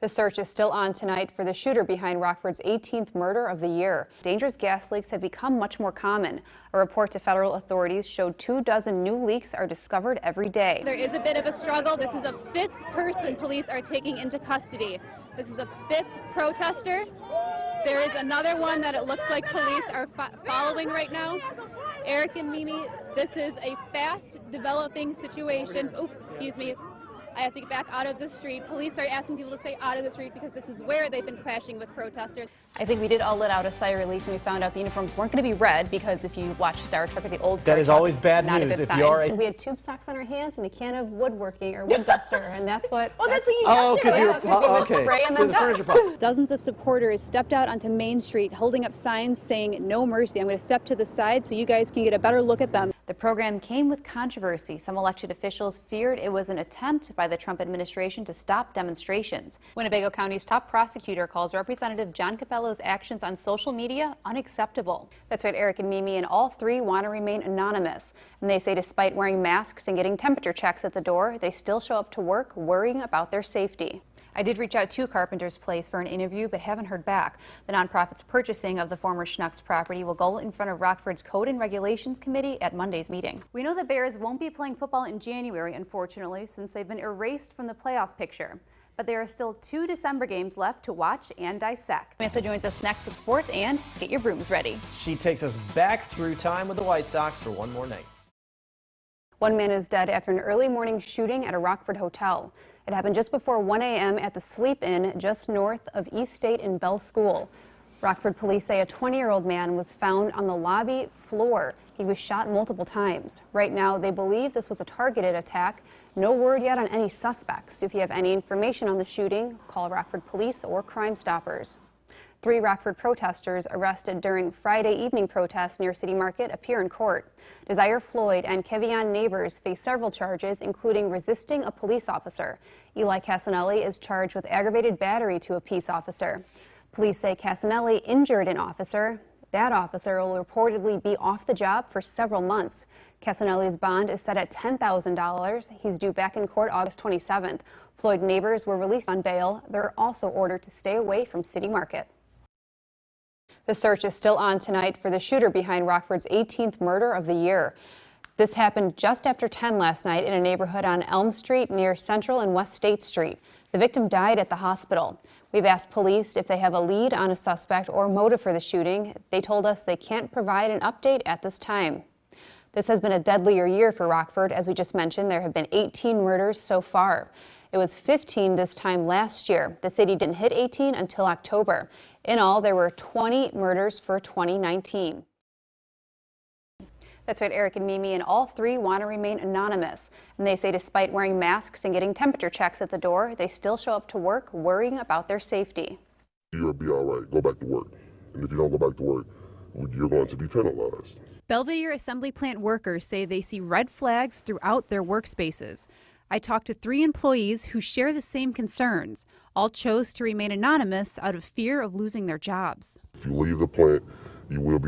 The search is still on tonight for the shooter behind Rockford's 18th murder of the year. Dangerous gas leaks have become much more common. A report to federal authorities showed 24 new leaks are discovered every day. There is a bit of a struggle. This is a fifth person police are taking into custody. This is a fifth protester. There is another one that it looks like police are following right now. Eric and Mimi, this is a fast developing situation. Oops, excuse me. I have to get back out of the street. Police are asking people to stay out of the street because this is where they've been clashing with protesters. I think we did all let out a sigh of relief when we found out the uniforms weren't going to be red, because if you watch Star Trek or the old Star Trek, that is always bad news. If you are we had tube socks on our hands and a can of woodworking or wood duster, and that's what. Oh, that's what you oh, because you're okay. Spray and then dust. Dozens of supporters stepped out onto Main Street holding up signs saying "No mercy." I'm going to step to the side so you guys can get a better look at them. The program came with controversy. Some elected officials feared it was an attempt by the Trump administration to stop demonstrations. Winnebago County's top prosecutor calls Representative John Capello's actions on social media unacceptable. That's right, Eric and Mimi, and all three want to remain anonymous. And they say despite wearing masks and getting temperature checks at the door, they still show up to work worrying about their safety. I did reach out to Carpenter's Place for an interview, but haven't heard back. The nonprofit's purchasing of the former Schnucks property will go in front of Rockford's Code and Regulations Committee at Monday's meeting. We know the Bears won't be playing football in January, unfortunately, since they've been erased from the playoff picture. But there are still 2 December games left to watch and dissect. Samantha joins us next with sports, and get your brooms ready. She takes us back through time with the White Sox for one more night. One man is dead after an early morning shooting at a Rockford hotel. It happened just before 1 a.m. at the Sleep Inn just north of East State in Bell School. Rockford police say a 20-year-old man was found on the lobby floor. He was shot multiple times. Right now, they believe this was a targeted attack. No word yet on any suspects. If you have any information on the shooting, call Rockford Police or Crime Stoppers. 3 Rockford protesters arrested during Friday evening protests near City Market appear in court. Desire Floyd and Kevion Neighbors face several charges, including resisting a police officer. Eli Casanelli is charged with aggravated battery to a peace officer. Police say Casanelli injured an officer. That officer will reportedly be off the job for several months. Casanelli's bond is set at $10,000. He's due back in court August 27th. Floyd and Neighbors were released on bail. They're also ordered to stay away from City Market. The search is still on tonight for the shooter behind Rockford's 18th murder of the year. This happened just after 10 last night in a neighborhood on Elm Street near Central and West State Street. The victim died at the hospital. We've asked police if they have a lead on a suspect or motive for the shooting. They told us they can't provide an update at this time. This has been a deadlier year for Rockford. As we just mentioned, there have been 18 murders so far. It was 15 this time last year. The city didn't hit 18 until October. In all, there were 20 murders for 2019. That's right, Eric and Mimi, and all 3 want to remain anonymous. And they say despite wearing masks and getting temperature checks at the door, they still show up to work worrying about their safety. You'll be all right. Go back to work. And if you don't go back to work, you're going to be penalized. Belvedere assembly plant workers say they see red flags throughout their workspaces. I talked to 3 employees who share the same concerns. All chose to remain anonymous out of fear of losing their jobs. If you leave the plant, you will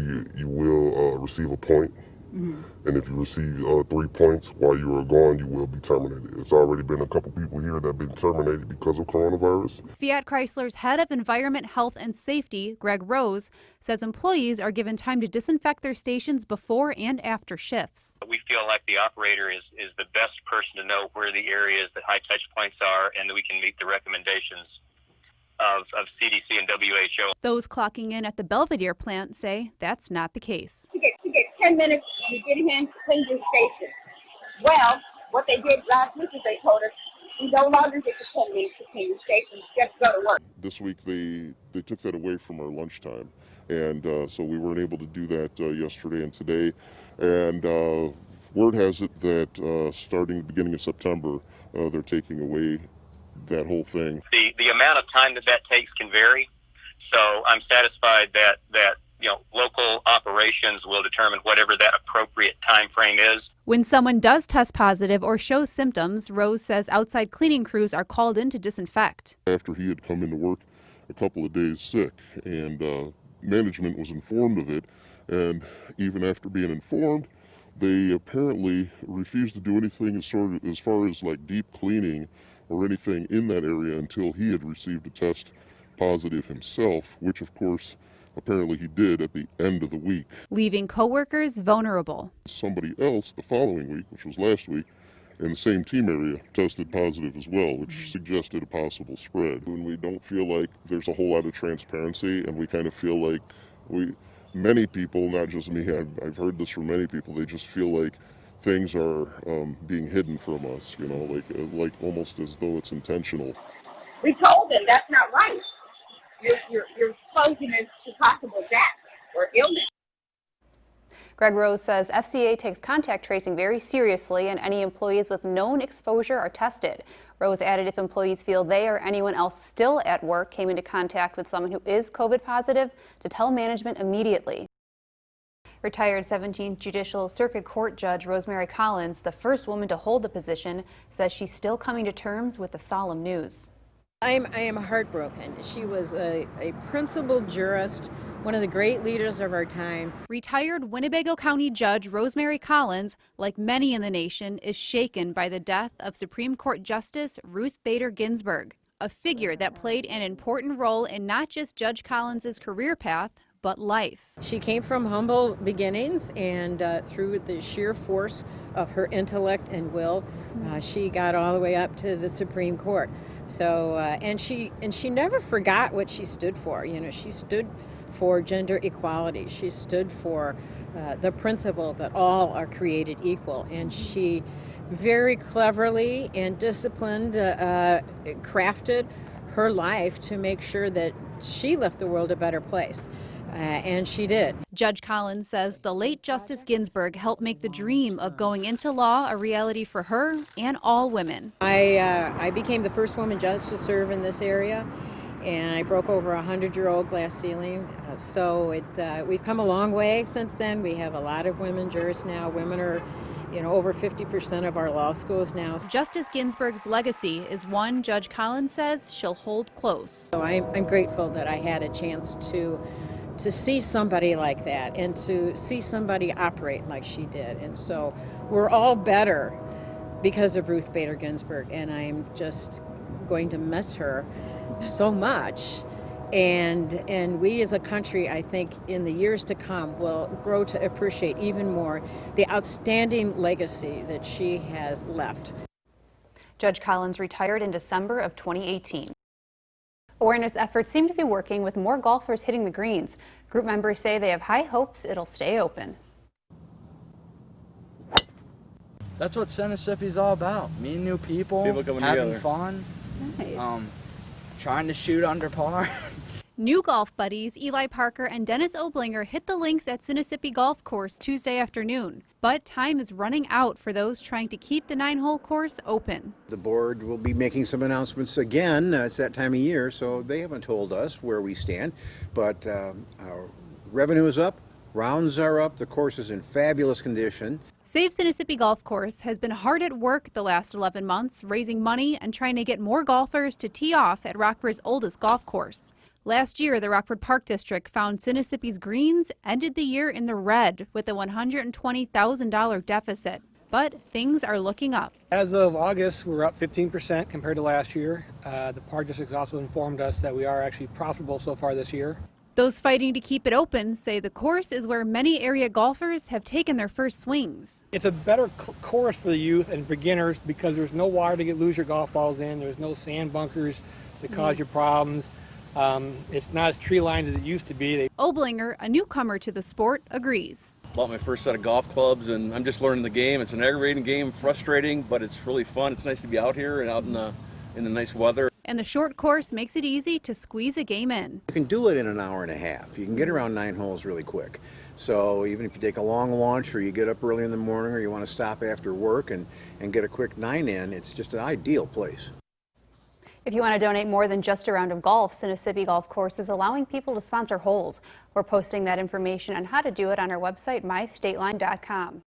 receive a point. And if you receive 3 points while you are gone, you will be terminated. It's already been a couple people here that have been terminated because of coronavirus. Fiat Chrysler's head of Environment, Health, and Safety, Greg Rose, says employees are given time to disinfect their stations before and after shifts. We feel like the operator is the best person to know where the areas that high touch points are, and that we can meet the recommendations of CDC and WHO. Those clocking in at the Belvedere plant say that's not the case. You get 10 minutes and you get in to clean your station. Well, what they did last week is they told us we no longer get the 10 minutes to clean your station, just go to work. This week they took that away from our lunchtime, and so we weren't able to do that yesterday and today. And word has it that starting the beginning of September, they're taking away that whole thing. The amount of time that takes can vary, so I'm satisfied that local operations will determine whatever that appropriate time frame is. When someone does test positive or shows symptoms, Rose says outside cleaning crews are called in to disinfect. After he had come into work a couple of days sick, and management was informed of it, and even after being informed, they apparently refused to do anything as far as like deep cleaning or anything in that area until he had received a test positive himself, which of course apparently he did at the end of the week. Leaving coworkers vulnerable. Somebody else the following week, which was last week, in the same team area tested positive as well, which suggested a possible spread. When we don't feel like there's a whole lot of transparency, and we kind of feel like many people, not just me, I've heard this from many people, they just feel like things are being hidden from us, you know, like almost as though it's intentional. We told them that's not right. You're exposing us to possible death or illness. Greg Rose says FCA takes contact tracing very seriously and any employees with known exposure are tested. Rose added if employees feel they or anyone else still at work came into contact with someone who is COVID positive to tell management immediately. Retired 17th Judicial Circuit Court Judge Rosemary Collins, the first woman to hold the position, says she's still coming to terms with the solemn news. I am heartbroken. She was a principled jurist, one of the great leaders of our time. Retired Winnebago County Judge Rosemary Collins, like many in the nation, is shaken by the death of Supreme Court Justice Ruth Bader Ginsburg, a figure that played an important role in not just Judge Collins's career path, but life. She came from humble beginnings, and through the sheer force of her intellect and will, she got all the way up to the Supreme Court. So, and she never forgot what she stood for. You know, she stood for gender equality. She stood for the principle that all are created equal. And she very cleverly and disciplined crafted her life to make sure that she left the world a better place. And she did. Judge Collins says the late Justice Ginsburg helped make the dream of going into law a reality for her and all women. I became the first woman judge to serve in this area, and I broke over a 100-year-old glass ceiling. So we've come a long way since then. We have a lot of women jurists now. Women are, you know, over 50% of our law schools now. Justice Ginsburg's legacy is one Judge Collins says she'll hold close. So I'm grateful that I had a chance to see somebody like that and to see somebody operate like she did. And so we're all better because of Ruth Bader Ginsburg, and I'm just going to miss her so much. And we as a country, I think, in the years to come will grow to appreciate even more the outstanding legacy that she has left. Judge Collins retired in December of 2018. Awareness efforts seem to be working with more golfers hitting the greens. Group members say they have high hopes it'll stay open. That's what Mississippi's all about. Meeting new people having together. Fun, Nice. Trying to shoot under par. New golf buddies Eli Parker and Dennis Oblinger hit the links at Mississippi Golf Course Tuesday afternoon. But time is running out for those trying to keep the 9-hole course open. The board will be making some announcements again. It's that time of year, so they haven't told us where we stand. But our revenue is up, rounds are up, the course is in fabulous condition. Save Mississippi Golf Course has been hard at work the last 11 months, raising money and trying to get more golfers to tee off at Rockford's oldest golf course. Last year, the Rockford Park District found Mississippi's greens ended the year in the red with a $120,000 deficit. But things are looking up. As of August, we're up 15% compared to last year. The Park District also informed us that we are actually profitable so far this year. Those fighting to keep it open say the course is where many area golfers have taken their first swings. It's a better course for the youth and beginners because there's no water to lose your golf balls in. There's no sand bunkers to cause you problems. It's not as tree lined as it used to be. Oblinger, a newcomer to the sport, agrees. Bought my first set of golf clubs and I'm just learning the game. It's an aggravating game, frustrating, but it's really fun. It's nice to be out here and out in the nice weather. And the short course makes it easy to squeeze a game in. You can do it in an hour and a half. You can get around 9 holes really quick. So even if you take a long lunch or you get up early in the morning or you want to stop after work and get a quick 9 in, it's just an ideal place. If you want to donate more than just a round of golf, Mississippi Golf Course is allowing people to sponsor holes. We're posting that information on how to do it on our website, mystateline.com.